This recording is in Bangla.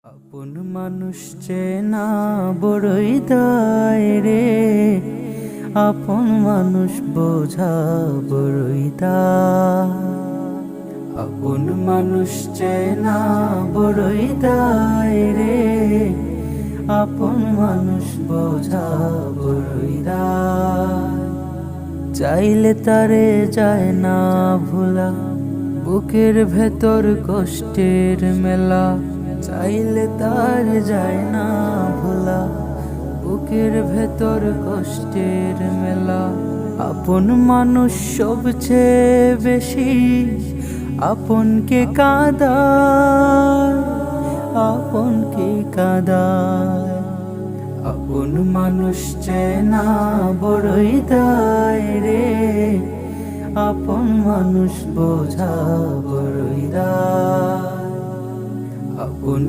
আপন মানুষ চেনা বড়ই দায় রে, আপন মানুষ বোঝা বড়ই দায়। আপন মানুষ চেনা বড়ই দায় রে, আপন মানুষ বোঝা বড়ই দায়। চাইলে তারে যায় না ভোলা, বুকের ভেতর কষ্টের মেলা। চাইলে তার যায় না ভোলা, বুকের ভেতর কষ্টের মেলা। আপন মানুষ সবচেয়ে বেশি আপনকে কাঁদায়, আপনকে কাঁদায়। আপন মানুষ চেনা বড়ই দায় রে, আপন মানুষ বোঝা বড়ই দায়। আপন